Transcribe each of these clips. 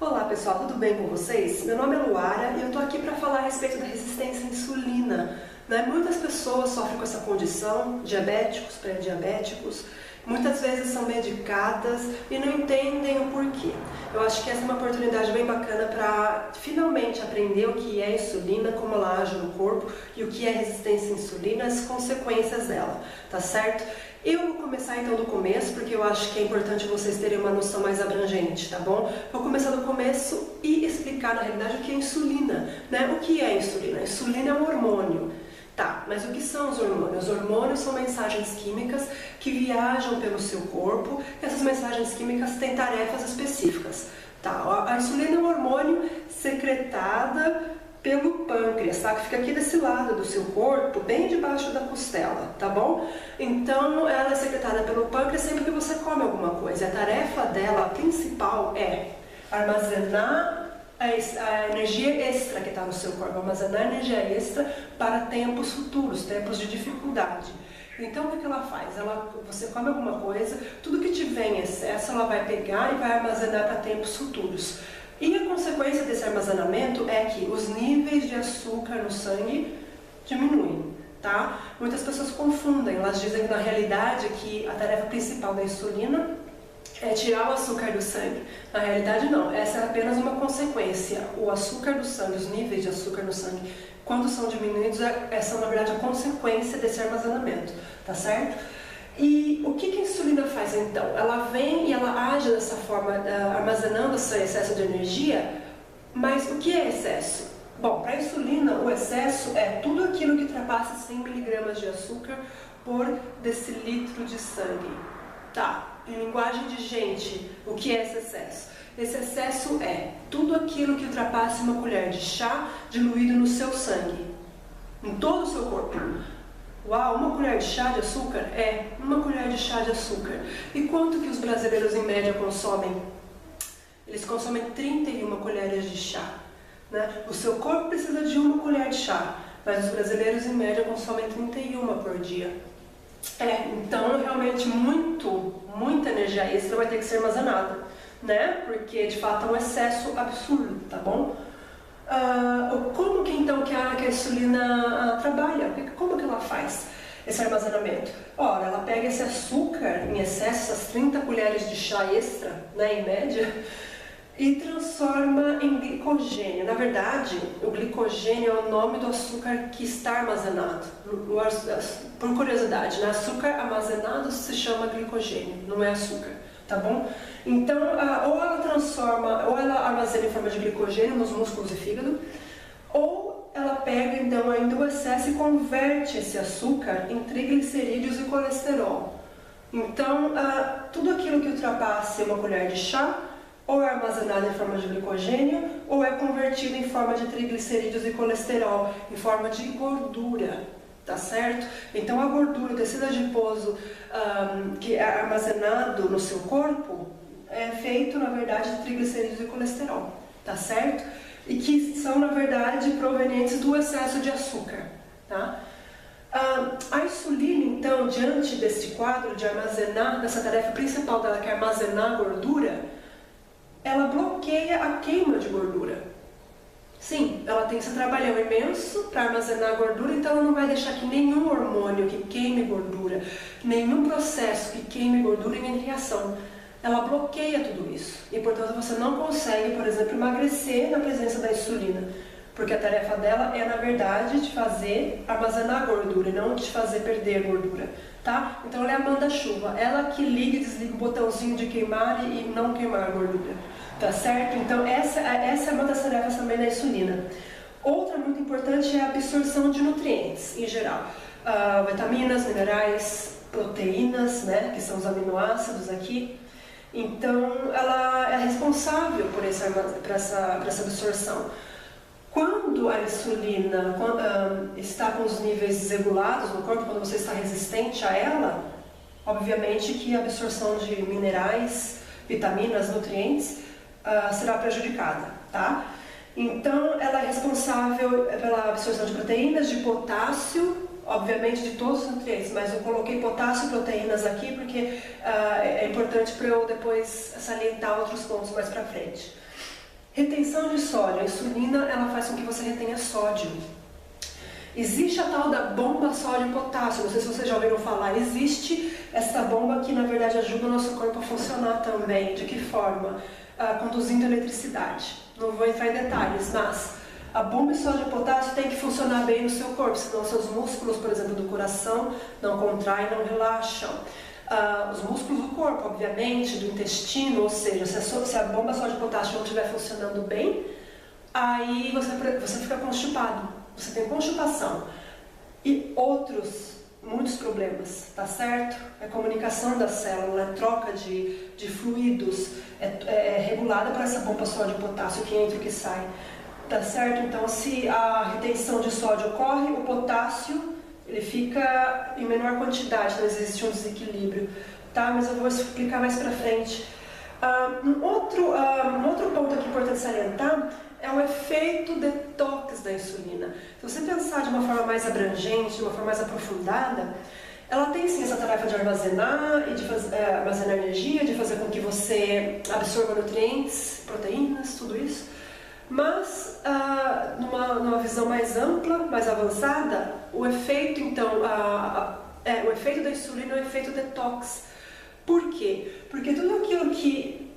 Olá pessoal, tudo bem com vocês? Meu nome é Luara e eu estou aqui para falar a respeito da resistência à insulina. Muitas pessoas sofrem com essa condição, diabéticos, pré-diabéticos, muitas vezes são medicadas e não entendem o porquê. Eu acho que essa é uma oportunidade bem bacana para finalmente aprender o que é insulina, como ela age no corpo e o que é resistência à insulina, as consequências dela, tá certo? Eu vou começar então do começo, porque eu acho que é importante vocês terem uma noção mais abrangente, tá bom? Vou começar do começo e explicar na realidade o que é insulina, né? O que é insulina? A insulina é um hormônio. Tá, mas o que são os hormônios? Os hormônios são mensagens químicas que viajam pelo seu corpo. Essas mensagens químicas têm tarefas específicas. Tá, a insulina é um hormônio secretada pelo pâncreas, tá? Que fica aqui desse lado do seu corpo, bem debaixo da costela, tá bom? Então, ela é secretada pelo pâncreas sempre que você come alguma coisa. A tarefa dela, a principal, é armazenar a energia extra que está no seu corpo, armazenar energia extra para tempos futuros, tempos de dificuldade. Então, o que ela faz? Você come alguma coisa, tudo que tiver em excesso, ela vai pegar e vai armazenar para tempos futuros. E a consequência desse armazenamento é que os níveis de açúcar no sangue diminuem, tá? Muitas pessoas confundem, elas dizem que na realidade que a tarefa principal da insulina é tirar o açúcar do sangue. Na realidade não, essa é apenas uma consequência. O açúcar do sangue, os níveis de açúcar no sangue, quando são diminuídos, são na verdade a consequência desse armazenamento, tá certo? E o que a insulina faz então? Ela vem e ela age dessa forma, armazenando esse excesso de energia, mas o que é excesso? Bom, para a insulina, o excesso é tudo aquilo que ultrapassa 100 mg de açúcar por decilitro de sangue. Tá, em linguagem de gente, o que é esse excesso? Esse excesso é tudo aquilo que ultrapasse uma colher de chá diluído no seu sangue, em todo o seu corpo. Uau, uma colher de chá de açúcar? É, uma colher de chá de açúcar. E quanto que os brasileiros em média consomem? Eles consomem 31 colheres de chá, né? O seu corpo precisa de uma colher de chá, mas os brasileiros em média consomem 31 por dia. Então realmente muita energia extra vai ter que ser armazenada, né? Porque de fato é um excesso absurdo, tá bom? Como que então que a insulina trabalha? Como que ela faz esse armazenamento? Ora, ela pega esse açúcar em excesso, essas 30 colheres de chá extra, né, em média, e transforma em glicogênio. Na verdade, o glicogênio é o nome do açúcar que está armazenado. Por curiosidade, né? Açúcar armazenado se chama glicogênio, não é açúcar, tá bom? Então, ou ela armazena em forma de glicogênio nos músculos e fígado, ou ela pega então ainda o excesso e converte esse açúcar em triglicerídeos e colesterol. Então, tudo aquilo que ultrapasse uma colher de chá, ou é armazenado em forma de glicogênio, ou é convertido em forma de triglicerídeos e colesterol, em forma de gordura, tá certo? Então a gordura, o tecido adiposo que é armazenado no seu corpo, é feito na verdade de triglicerídeos e colesterol, tá certo? E que são na verdade provenientes do excesso de açúcar, tá? A insulina, então, diante desse quadro de armazenar, dessa tarefa principal dela, que é armazenar gordura, ela bloqueia a queima de gordura. Sim, ela tem esse trabalhão imenso para armazenar gordura, então ela não vai deixar que nenhum hormônio que queime gordura, nenhum processo que queime gordura entre em ação. Ela bloqueia tudo isso e, portanto, você não consegue, por exemplo, emagrecer na presença da insulina, porque a tarefa dela é, na verdade, de fazer armazenar gordura e não de fazer perder gordura, tá? Então ela é a manda-chuva, ela que liga e desliga o botãozinho de queimar e não queimar gordura, tá certo? Então essa é uma das tarefas também da insulina. Outra muito importante é a absorção de nutrientes, em geral. Vitaminas, minerais, proteínas, né, que são os aminoácidos aqui. Então ela é responsável por essa absorção. Quando a insulina está com os níveis desregulados no corpo, quando você está resistente a ela, obviamente que a absorção de minerais, vitaminas, nutrientes será prejudicada, tá? Então ela é responsável pela absorção de proteínas, de potássio, obviamente de todos os nutrientes, mas eu coloquei potássio e proteínas aqui porque é importante para eu depois salientar outros pontos mais para frente. Retenção de sódio. A insulina, ela faz com que você retenha sódio. Existe a tal da bomba sódio-potássio, não sei se vocês já ouviram falar. Existe essa bomba que, na verdade, ajuda o nosso corpo a funcionar também. De que forma? Conduzindo eletricidade. Não vou entrar em detalhes, mas a bomba sódio-potássio tem que funcionar bem no seu corpo, senão seus músculos, por exemplo, do coração, não contraem, não relaxam. Os músculos do corpo, obviamente, do intestino, ou seja, se a bomba sódio-potássio não estiver funcionando bem, aí você fica constipado. Você tem constipação e muitos problemas, tá certo? É comunicação da célula, é troca de fluidos, é regulada por essa bomba sódio-potássio que entra e que sai, tá certo? Então, se a retenção de sódio ocorre, o potássio ele fica em menor quantidade, então existe um desequilíbrio, tá? Mas eu vou explicar mais pra frente. Um outro ponto aqui importante salientar é o efeito detox da insulina. Se você pensar de uma forma mais abrangente, de uma forma mais aprofundada, ela tem sim essa tarefa de armazenar e de armazenar energia, de fazer com que você absorva nutrientes, proteínas, tudo isso. Mas, numa visão mais ampla, mais avançada, o efeito, então, o efeito da insulina é o efeito detox. Por quê? Porque tudo aquilo que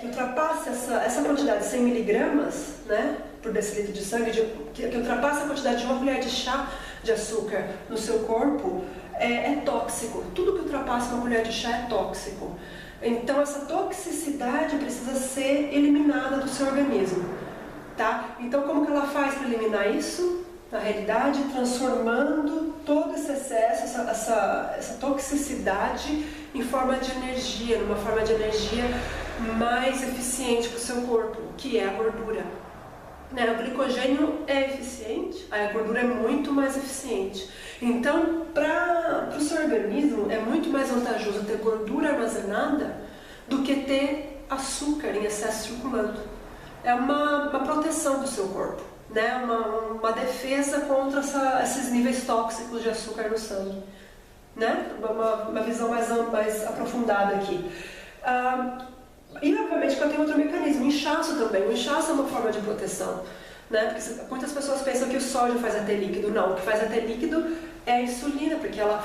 ultrapassa essa quantidade de 100 miligramas, né, por decilitro de sangue, que ultrapassa a quantidade de uma colher de chá de açúcar no seu corpo, é tóxico. Tudo que ultrapassa uma colher de chá é tóxico. Então, essa toxicidade precisa ser eliminada do seu organismo, tá? Então, como que ela faz para eliminar isso? Na realidade, transformando todo esse excesso, essa toxicidade em forma de energia, numa forma de energia mais eficiente para o seu corpo, que é a gordura. Né? O glicogênio é eficiente, a gordura é muito mais eficiente. Então, para o seu organismo, é muito mais vantajoso ter gordura armazenada do que ter açúcar em excesso circulando. É uma proteção do seu corpo, né? Uma defesa contra esses níveis tóxicos de açúcar no sangue. Né? Uma visão mais aprofundada aqui. E obviamente que eu tenho outro mecanismo, inchaço também. O inchaço é uma forma de proteção, né? Porque muitas pessoas pensam que o sódio faz até líquido. Não, o que faz até líquido é a insulina, porque ela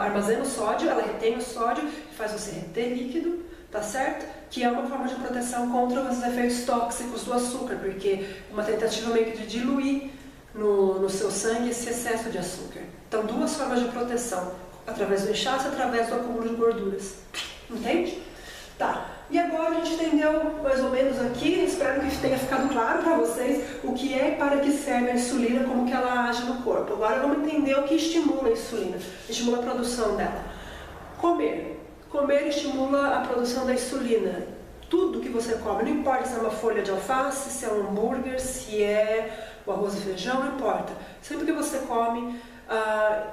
armazena o sódio, ela retém o sódio e faz você reter líquido, tá certo? Que é uma forma de proteção contra os efeitos tóxicos do açúcar, porque é uma tentativa meio que de diluir no seu sangue esse excesso de açúcar. Então, duas formas de proteção, através do inchaço e através do acúmulo de gorduras. Entende? Tá. E agora a gente entendeu mais ou menos aqui, espero que tenha ficado claro para vocês o que é e para que serve a insulina, como que ela age no corpo. Agora vamos entender o que estimula a insulina, estimula a produção dela. Comer. Comer estimula a produção da insulina. Tudo que você come, não importa se é uma folha de alface, se é um hambúrguer, se é o arroz e feijão, não importa. Sempre que você come,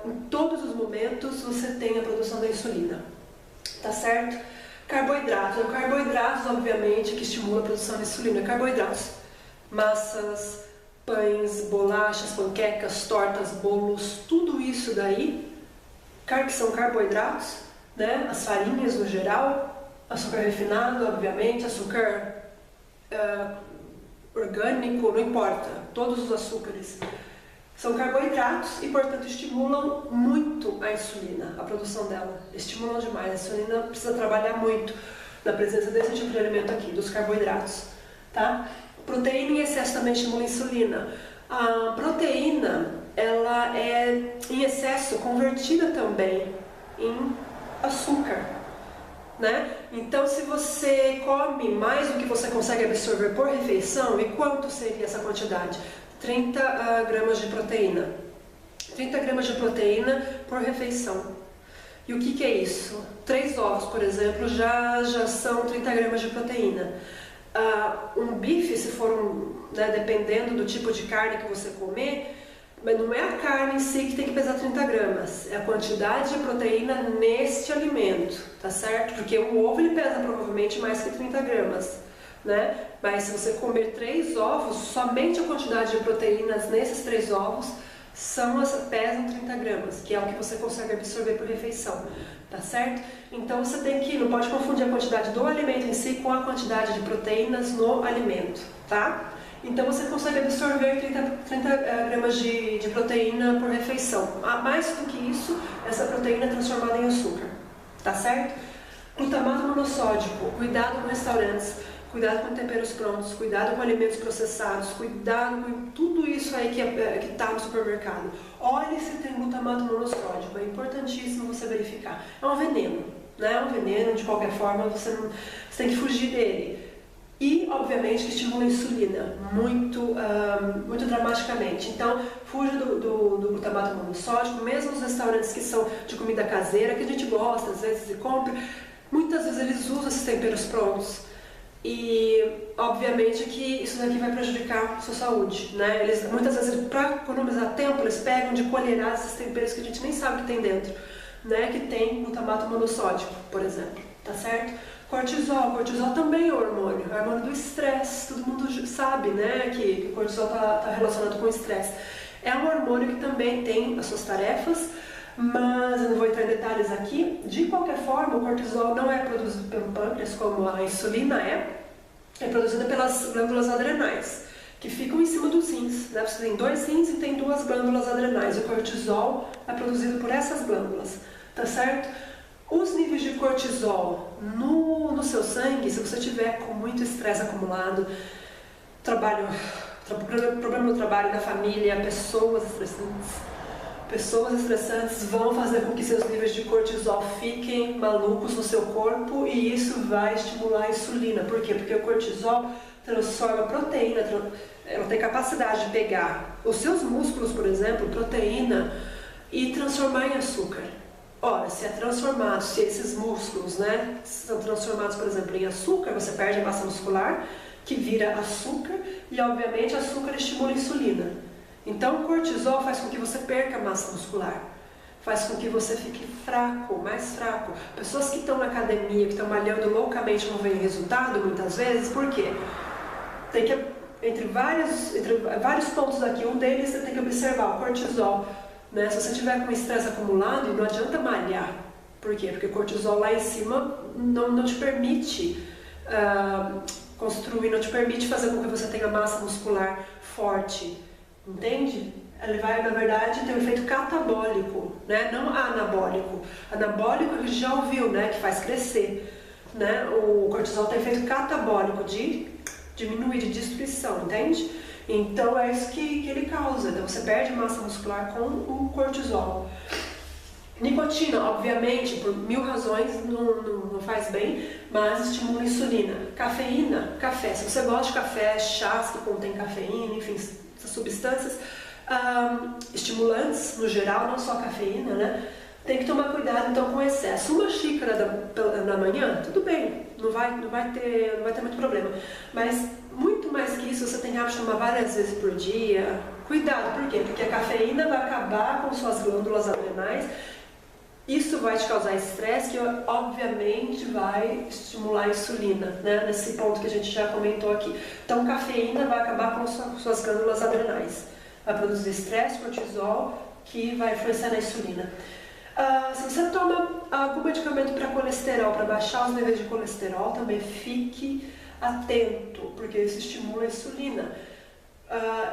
em todos os momentos você tem a produção da insulina, tá certo? Carboidratos. Carboidratos, obviamente, que estimula a produção da insulina. Carboidratos, massas, pães, bolachas, panquecas, tortas, bolos, tudo isso daí, que são carboidratos, né? As farinhas no geral, açúcar refinado, obviamente, açúcar orgânico, não importa, todos os açúcares. São carboidratos e, portanto, estimulam muito a insulina, a produção dela. Estimulam demais. A insulina precisa trabalhar muito na presença desse tipo de alimento aqui, dos carboidratos. Tá? Proteína em excesso também estimula a insulina. A proteína, ela é, em excesso, convertida também em açúcar. Né? Então, se você come mais do que você consegue absorver por refeição, e quanto seria essa quantidade? 30 gramas de proteína. 30 gramas de proteína por refeição. E o que é isso? 3 ovos, por exemplo, já são 30 gramas de proteína. Um bife, se for dependendo do tipo de carne que você comer, mas não é a carne em si que tem que pesar 30 gramas, é a quantidade de proteína neste alimento, tá certo? Porque o ovo ele pesa provavelmente mais que 30 gramas. Né? Mas se você comer 3 ovos, somente a quantidade de proteínas nesses 3 ovos pesam 30 gramas, que é o que você consegue absorver por refeição, tá certo? Então você não pode confundir a quantidade do alimento em si com a quantidade de proteínas no alimento, tá? Então você consegue absorver 30 gramas de proteína por refeição. Mais do que isso, essa proteína é transformada em açúcar, tá certo? Glutamato monossódico, cuidado com restaurantes, cuidado com temperos prontos, cuidado com alimentos processados, cuidado com tudo isso aí que está no supermercado. Olhe se tem glutamato monossódico, é importantíssimo você verificar. É um veneno, né? É um veneno, de qualquer forma, você tem que fugir dele. E, obviamente, que estimula a insulina muito dramaticamente. Então, fuja do glutamato monossódico, mesmo os restaurantes que são de comida caseira, que a gente gosta, às vezes, e compra, muitas vezes eles usam esses temperos prontos. E, obviamente, que isso daqui vai prejudicar a sua saúde, né? Muitas vezes, para economizar tempo, eles pegam de colherar esses temperos que a gente nem sabe que tem dentro, né? Que tem glutamato monossódico, por exemplo, tá certo? Cortisol também é um hormônio do estresse, todo mundo sabe, né, que o cortisol está relacionado com o estresse. É um hormônio que também tem as suas tarefas, mas eu não vou entrar em detalhes aqui. De qualquer forma, o cortisol não é produzido pelo pâncreas como a insulina é produzida pelas glândulas adrenais, que ficam em cima dos rins, né? Você tem 2 rins e tem 2 glândulas adrenais, e o cortisol é produzido por essas glândulas, tá certo? Os níveis de cortisol no seu sangue, se você tiver com muito estresse acumulado, problema no trabalho, na família, pessoas estressantes vão fazer com que seus níveis de cortisol fiquem malucos no seu corpo, e isso vai estimular a insulina. Por quê? Porque o cortisol transforma proteína, ela tem capacidade de pegar os seus músculos, por exemplo, proteína, e transformar em açúcar. Ora, se esses músculos, né, são transformados, por exemplo, em açúcar, você perde a massa muscular, que vira açúcar, e obviamente açúcar estimula a insulina. Então o cortisol faz com que você perca massa muscular, faz com que você fique fraco, mais fraco. Pessoas que estão na academia, que estão malhando loucamente, não veem resultado muitas vezes, por quê? Entre vários pontos aqui, um deles você tem que observar, o cortisol. Né? Se você tiver com estresse acumulado, não adianta malhar. Por quê? Porque o cortisol lá em cima não te permite construir, não te permite fazer com que você tenha massa muscular forte. Entende? Ele vai, na verdade, ter um efeito catabólico, né? Não anabólico. Anabólico a gente já ouviu, né? Que faz crescer. Né? O cortisol tem efeito catabólico, de diminuir, de destruição, entende? Então é isso que ele causa. Então você perde massa muscular com o cortisol. Nicotina, obviamente, por 1000 razões não faz bem, mas estimula a insulina. Cafeína, café. Se você gosta de café, chás que contém cafeína, enfim, essas substâncias estimulantes no geral, não só a cafeína, né? Tem que tomar cuidado então com o excesso. Uma xícara na manhã, tudo bem, não vai ter muito problema. Mas muito mais que isso, você tem hábito de tomar várias vezes por dia. Cuidado, por quê? Porque a cafeína vai acabar com suas glândulas adrenais. Isso vai te causar estresse, que obviamente vai estimular a insulina, né? Nesse ponto que a gente já comentou aqui. Então, cafeína vai acabar com suas glândulas adrenais. Vai produzir estresse, cortisol, que vai influenciar na insulina. Se você toma algum medicamento para colesterol, para baixar os níveis de colesterol, também fique atento, porque isso estimula a insulina.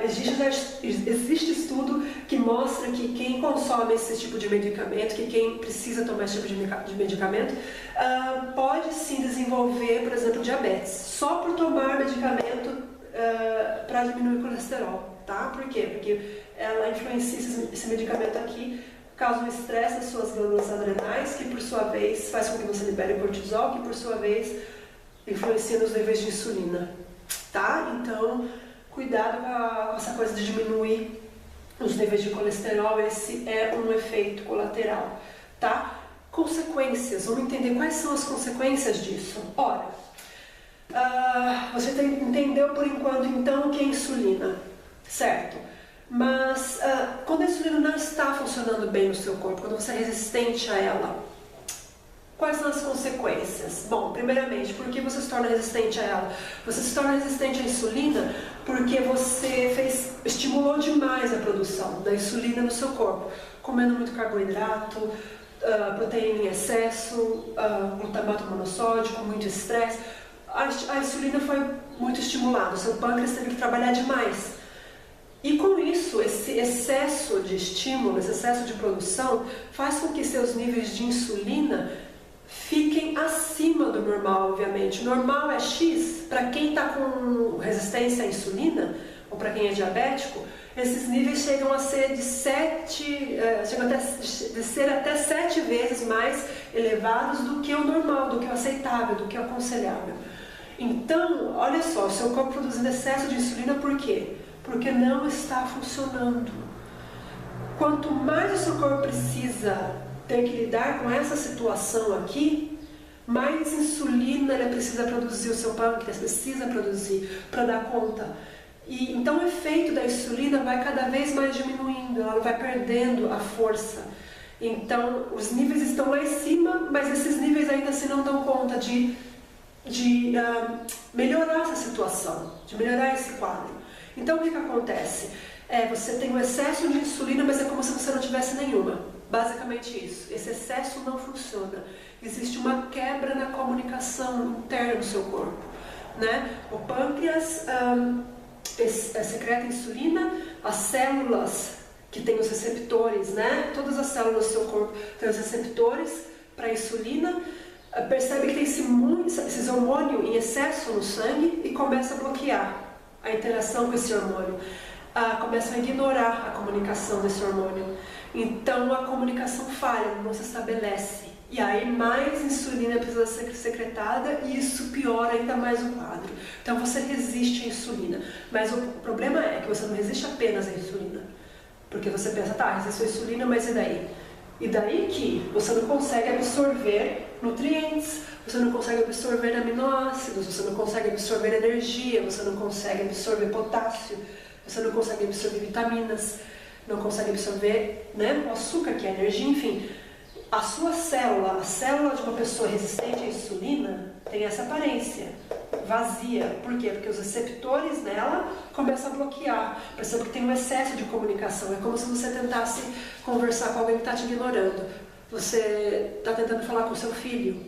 Existe estudo que mostra que quem consome esse tipo de medicamento, que quem precisa tomar esse tipo de medicamento, pode sim desenvolver, por exemplo, diabetes, só por tomar medicamento para diminuir o colesterol, tá? Por quê? Porque ela influencia esse medicamento aqui, causa um estresse nas suas glândulas adrenais, que por sua vez faz com que você libere cortisol, que por sua vez influencia nos níveis de insulina, tá? Então, cuidado com essa coisa de diminuir os níveis de colesterol, esse é um efeito colateral, tá? Consequências, vamos entender quais são as consequências disso. Ora, você entendeu por enquanto então o que é insulina, certo? Mas quando a insulina não está funcionando bem no seu corpo, quando você é resistente a ela, Quais são as consequências? Bom, primeiramente, por que você se torna resistente a ela? Você se torna resistente à insulina porque você estimulou demais a produção da insulina no seu corpo, comendo muito carboidrato, proteína em excesso, glutamato monossódico, muito estresse. A insulina foi muito estimulada, o seu pâncreas teve que trabalhar demais. E com isso, esse excesso de estímulo, esse excesso de produção, faz com que seus níveis de insulina fiquem acima do normal, obviamente. O normal é X, para quem está com resistência à insulina, ou para quem é diabético, esses níveis chegam a ser até 7 vezes mais elevados do que o normal, do que o aceitável, do que o aconselhável. Então, olha só, o seu corpo produzindo excesso de insulina, por quê? Porque não está funcionando. Quanto mais o seu corpo precisa ter que lidar com essa situação aqui, mais insulina ele precisa produzir, o seu pâncreas precisa produzir para dar conta. E então o efeito da insulina vai cada vez mais diminuindo, ela vai perdendo a força. Então os níveis estão lá em cima, mas esses níveis ainda assim não dão conta de melhorar essa situação, de melhorar esse quadro. Então o que acontece? Você tem um excesso de insulina, mas é como se você não tivesse nenhuma. Basicamente isso. Esse excesso não funciona. Existe uma quebra na comunicação interna do seu corpo, né? O pâncreas secreta insulina, as células que têm os receptores, né? Todas as células do seu corpo têm os receptores para insulina, percebe que tem esse hormônio em excesso no sangue e começa a bloquear a interação com esse hormônio. Começam a ignorar a comunicação desse hormônio. Então a comunicação falha, não se estabelece. E aí mais insulina precisa ser secretada e isso piora ainda mais o quadro. Então você resiste à insulina. Mas o problema é que você não resiste apenas à insulina. Porque você pensa, tá, resisto à insulina, mas e daí? E daí que você não consegue absorver nutrientes, você não consegue absorver aminoácidos, você não consegue absorver energia, você não consegue absorver potássio, você não consegue absorver vitaminas, não consegue absorver, né, o açúcar, que é energia, enfim. A sua célula, a célula de uma pessoa resistente à insulina, tem essa aparência vazia. Por quê? Porque os receptores nela começam a bloquear. Perceba que tem um excesso de comunicação. É como se você tentasse conversar com alguém que está te ignorando. Você está tentando falar com seu filho,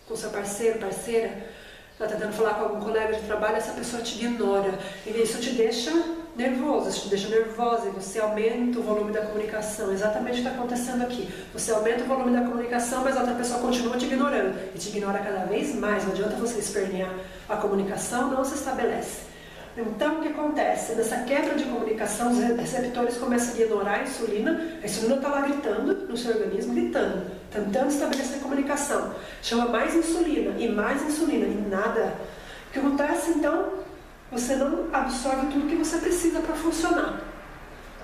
com seu parceiro, parceira, está tentando falar com algum colega de trabalho, essa pessoa te ignora. E isso te deixa nervoso, isso te deixa nervosa e você aumenta o volume da comunicação. Exatamente o que está acontecendo aqui. Você aumenta o volume da comunicação, mas a outra pessoa continua te ignorando. E te ignora cada vez mais. Não adianta você espernear. A comunicação não se estabelece. Então, o que acontece? Nessa quebra de comunicação, os receptores começam a ignorar a insulina está lá gritando no seu organismo, gritando, tentando estabelecer a comunicação. Chama mais insulina e nada. O que acontece, então? Você não absorve tudo que você precisa para funcionar.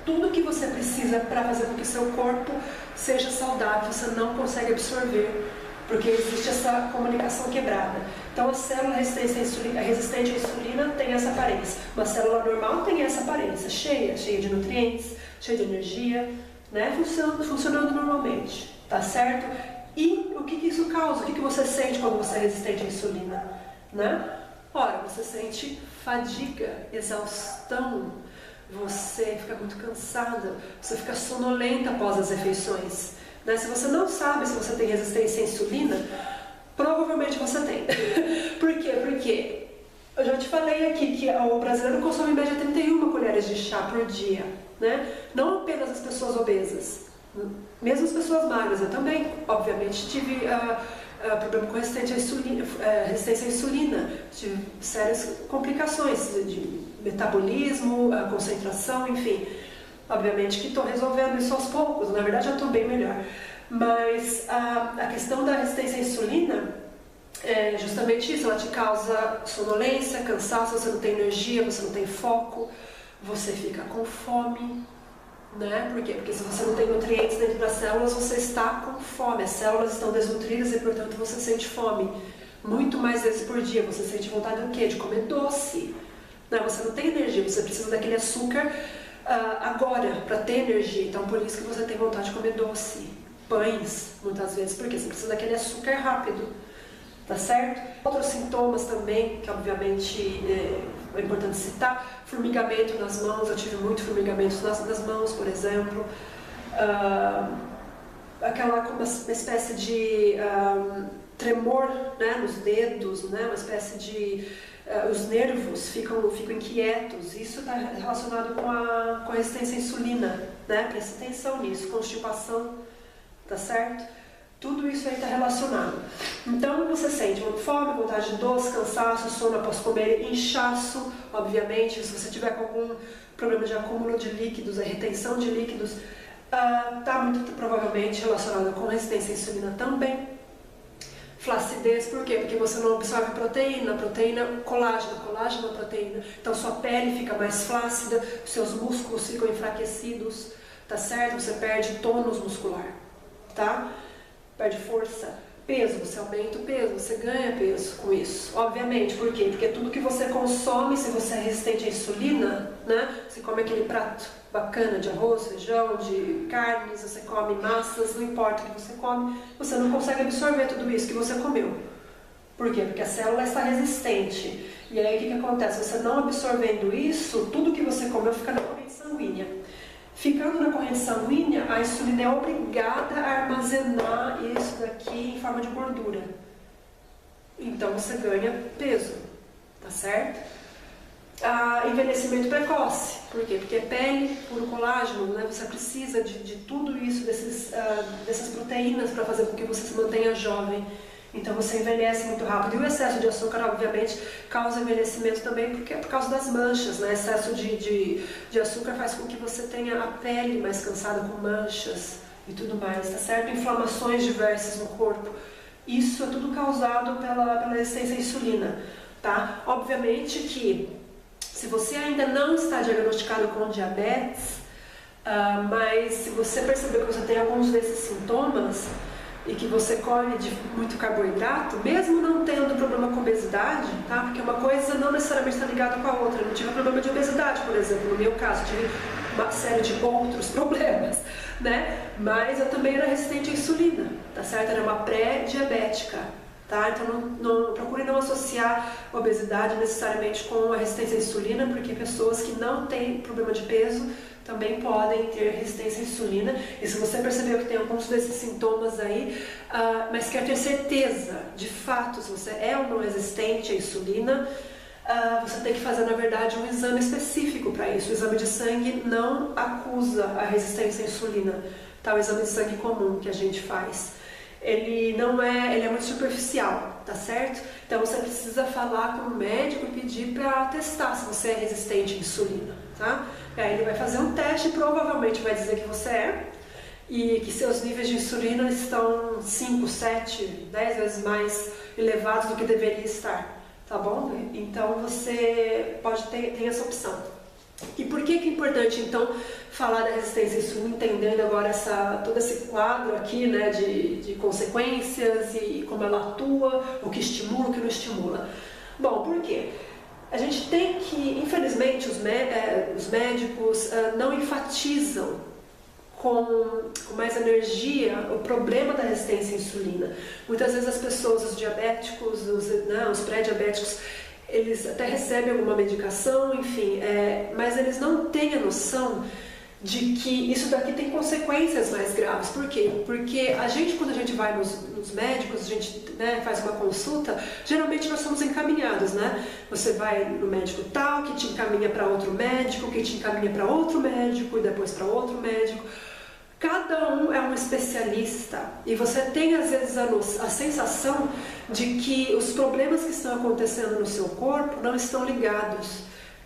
Tudo que você precisa para fazer com que seu corpo seja saudável, você não consegue absorver, porque existe essa comunicação quebrada. Então a célula resistente à insulina tem essa aparência. Uma célula normal tem essa aparência, cheia de nutrientes, cheia de energia, né? Funcionando normalmente, tá certo? E o que isso causa? O que você sente quando você é resistente à insulina, né? Ora, você sente fadiga, exaustão, você fica muito cansada, você fica sonolenta após as refeições, né? Se você não sabe se você tem resistência à insulina, provavelmente você tem. Por quê? Porque eu já te falei aqui que o brasileiro consome em média 31 colheres de chá por dia, né? Não apenas as pessoas obesas, mesmo as pessoas magras. Eu também, obviamente, tive problema com resistência à insulina, tive sérias complicações de metabolismo, concentração, enfim. Obviamente que estou resolvendo isso aos poucos, na verdade já estou bem melhor. Mas a questão da resistência à insulina é justamente isso, ela te causa sonolência, cansaço, você não tem energia, você não tem foco, você fica com fome, né? Por quê? Porque se você não tem nutrientes dentro das células, você está com fome, as células estão desnutridas e, portanto, você sente fome. Muito mais vezes por dia, você sente vontade do quê? De comer doce. Não, você não tem energia, você precisa daquele açúcar agora, para ter energia, então por isso que você tem vontade de comer doce. pães, muitas vezes, porque você precisa daquele açúcar rápido, tá certo? Outros sintomas também, que obviamente é importante citar, formigamento nas mãos, eu tive muito formigamento nas mãos, por exemplo, uma espécie de tremor, né, nos dedos, né, uma espécie de... os nervos ficam inquietos, isso está relacionado com a resistência à insulina, né, presta atenção nisso, constipação, tá certo? Tudo isso aí está relacionado. Então você sente fome, vontade de doce, cansaço, sono após comer, inchaço, obviamente, se você tiver com algum problema de acúmulo de líquidos, a retenção de líquidos, está muito provavelmente relacionado com resistência à insulina também. Flacidez, por quê? Porque você não absorve proteína, colágeno, proteína. Então sua pele fica mais flácida, seus músculos ficam enfraquecidos, tá certo? Você perde tônus muscular, tá? Perde força. Peso, você aumenta o peso, você ganha peso com isso. Obviamente, por quê? Porque tudo que você consome, se você é resistente à insulina, né? Você come aquele prato bacana de arroz, feijão, de carnes, você come massas, não importa o que você come, você não consegue absorver tudo isso que você comeu. Por quê? Porque a célula está resistente. E aí o que acontece? Você não absorvendo isso, tudo que você comeu fica na corrente sanguínea. Ficando na corrente sanguínea, a insulina é obrigada a armazenar isso daqui em forma de gordura. Então você ganha peso, tá certo? Envelhecimento precoce. Por quê? Porque pele, puro colágeno, né? Você precisa de tudo isso, dessas proteínas para fazer com que você se mantenha jovem. Então você envelhece muito rápido. E o excesso de açúcar, obviamente, causa envelhecimento também, porque é por causa das manchas, né? Excesso de açúcar faz com que você tenha a pele mais cansada, com manchas e tudo mais, tá certo? Inflamações diversas no corpo. Isso é tudo causado pela resistência à insulina, tá? Obviamente que se você ainda não está diagnosticado com diabetes, mas se você perceber que você tem alguns desses sintomas, e que você come muito carboidrato, mesmo não tendo problema com obesidade, tá? Porque uma coisa não necessariamente está ligada com a outra. Eu não tive problema de obesidade, por exemplo, no meu caso, tive uma série de outros problemas, né? Mas eu também era resistente à insulina, tá certo? Era uma pré-diabética, tá? Então procure não associar a obesidade necessariamente com a resistência à insulina, porque pessoas que não têm problema de peso também podem ter resistência à insulina. E se você percebeu que tem alguns desses sintomas aí, mas quer ter certeza, de fato, se você é ou não resistente à insulina, você tem que fazer, na verdade, um exame específico para isso. O exame de sangue não acusa a resistência à insulina, tá? O exame de sangue comum que a gente faz. Ele é muito superficial, tá certo? Então você precisa falar com o médico e pedir para testar se você é resistente à insulina, tá? Aí ele vai fazer um teste e provavelmente vai dizer que você é, e que seus níveis de insulina estão 5, 7, 10 vezes mais elevados do que deveria estar, tá bom? Então você pode ter essa opção. E por que é importante então falar da resistência à insulina, entendendo agora todo esse quadro aqui, né, de consequências e como ela atua, o que estimula, o que não estimula? Bom, por quê? A gente tem que, infelizmente, os médicos não enfatizam com mais energia o problema da resistência à insulina. Muitas vezes as pessoas, os diabéticos, os pré-diabéticos, eles até recebem alguma medicação, enfim, mas eles não têm a noção de que isso daqui tem consequências mais graves. Por quê? Porque quando a gente vai nos médicos, a gente, né, faz uma consulta, geralmente nós somos encaminhados, né? Você vai no médico tal, que te encaminha para outro médico, que te encaminha para outro médico e depois para outro médico. Cada um é um especialista e você tem às vezes a sensação de que os problemas que estão acontecendo no seu corpo não estão ligados,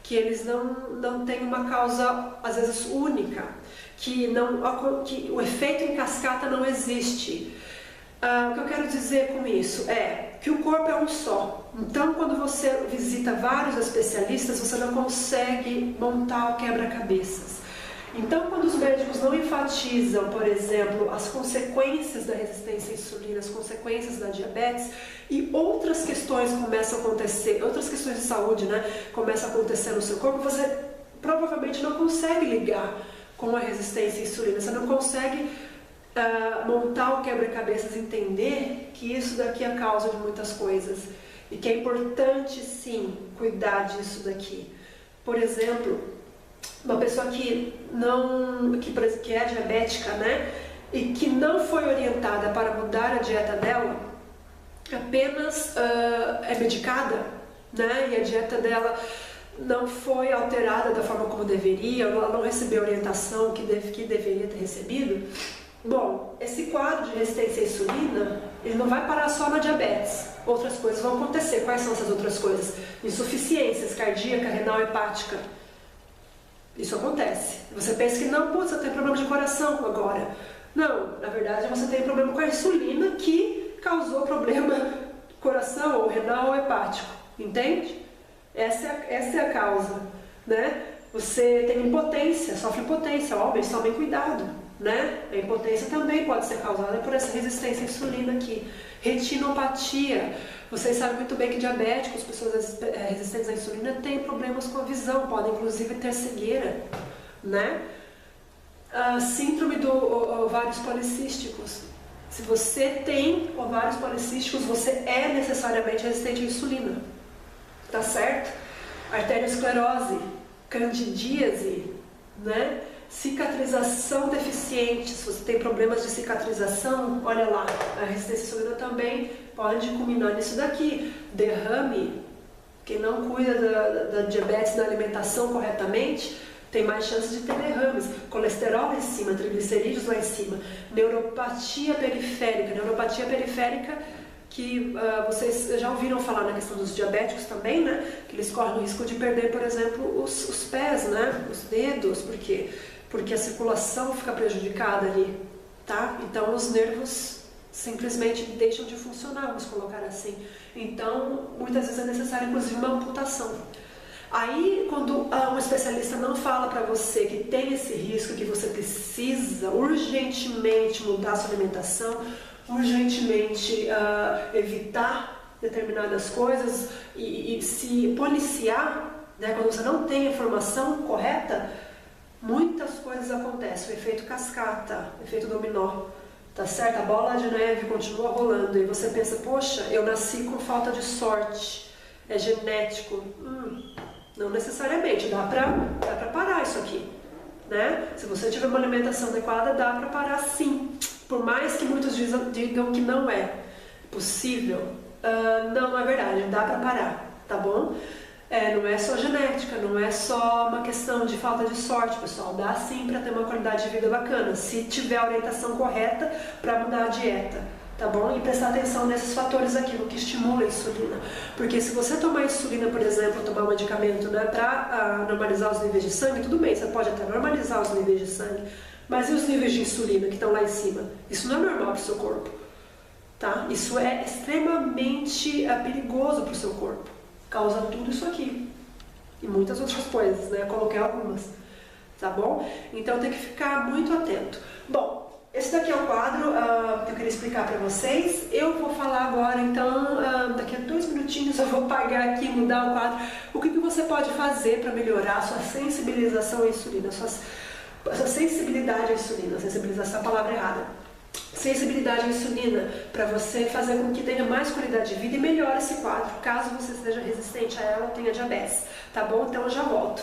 que eles não têm uma causa às vezes única, que o efeito em cascata não existe. O que eu quero dizer com isso é que o corpo é um só. Então, quando você visita vários especialistas, você não consegue montar o quebra-cabeças. Então, quando os médicos não enfatizam, por exemplo, as consequências da resistência à insulina, as consequências da diabetes e outras questões começam a acontecer, outras questões de saúde, né, começam a acontecer no seu corpo, você provavelmente não consegue ligar com a resistência à insulina, você não consegue montar o quebra-cabeças, entender que isso daqui é a causa de muitas coisas e que é importante sim cuidar disso daqui. Por exemplo, uma pessoa que é diabética, né, e que não foi orientada para mudar a dieta dela, apenas é medicada, né, e a dieta dela não foi alterada da forma como deveria, ela não recebeu a orientação que deveria ter recebido. Bom, esse quadro de resistência à insulina, ele não vai parar só na diabetes. Outras coisas vão acontecer. Quais são essas outras coisas? Insuficiências cardíaca, renal, hepática. Isso acontece. Você pensa que não, putz, você tem problema de coração agora. Não, na verdade você tem problema com a insulina que causou problema coração, ou renal, ou hepático. Entende? Essa é a causa, né? Você tem impotência, sofre impotência, homens, tomem cuidado, né? A impotência também pode ser causada por essa resistência à insulina aqui. Retinopatia. Vocês sabem muito bem que diabéticos, pessoas resistentes à insulina, têm problemas com a visão, podem inclusive ter cegueira, né? A síndrome do ovários policísticos. Se você tem ovários policísticos, você é necessariamente resistente à insulina. Tá certo? Arteriosclerose, candidíase, né? Cicatrização deficiente. Se você tem problemas de cicatrização, olha lá, a resistência à insulina também pode culminar nisso daqui. Derrame, quem não cuida da diabetes na alimentação corretamente, tem mais chances de ter derrames. Colesterol lá em cima, triglicerídeos lá em cima. Neuropatia periférica, que vocês já ouviram falar na questão dos diabéticos também, né? Que eles correm o risco de perder, por exemplo, os pés, né? Os dedos, porque a circulação fica prejudicada ali, tá? Então os nervos simplesmente deixam de funcionar, vamos colocar assim. Então, muitas vezes é necessário, inclusive, uma amputação. Aí, quando um especialista não fala para você que tem esse risco, que você precisa urgentemente mudar a sua alimentação, urgentemente evitar determinadas coisas e se policiar, né, quando você não tem a informação correta, muitas coisas acontecem. O efeito cascata, o efeito dominó, tá certo? A bola de neve continua rolando e você pensa, poxa, eu nasci com falta de sorte, é genético. Não necessariamente, dá pra parar isso aqui, né? Se você tiver uma alimentação adequada, dá pra parar sim. Por mais que muitos digam que não é possível, não é verdade, dá pra parar, tá bom? Não é só genética, não é só uma questão de falta de sorte, pessoal. Dá sim pra ter uma qualidade de vida bacana, se tiver a orientação correta pra mudar a dieta. Tá bom? E prestar atenção nesses fatores aqui, o que estimula a insulina. Porque se você tomar insulina, por exemplo, tomar um medicamento, né, para normalizar os níveis de sangue, tudo bem, você pode até normalizar os níveis de sangue, mas e os níveis de insulina que estão lá em cima? Isso não é normal para o seu corpo. Tá? Isso é extremamente perigoso para o seu corpo. Causa tudo isso aqui. E muitas outras coisas, né? Eu coloquei algumas. Tá bom? Então tem que ficar muito atento. Bom, esse daqui é o quadro que eu queria explicar para vocês. Eu vou falar agora, então, daqui a 2 minutinhos eu vou pagar aqui, mudar o quadro. O que você pode fazer para melhorar a sua sensibilização à insulina, a sua sensibilidade à insulina. Sensibilização é a palavra errada. Sensibilidade à insulina, para você fazer com que tenha mais qualidade de vida e melhore esse quadro, caso você seja resistente a ela ou tenha diabetes. Tá bom? Então eu já volto.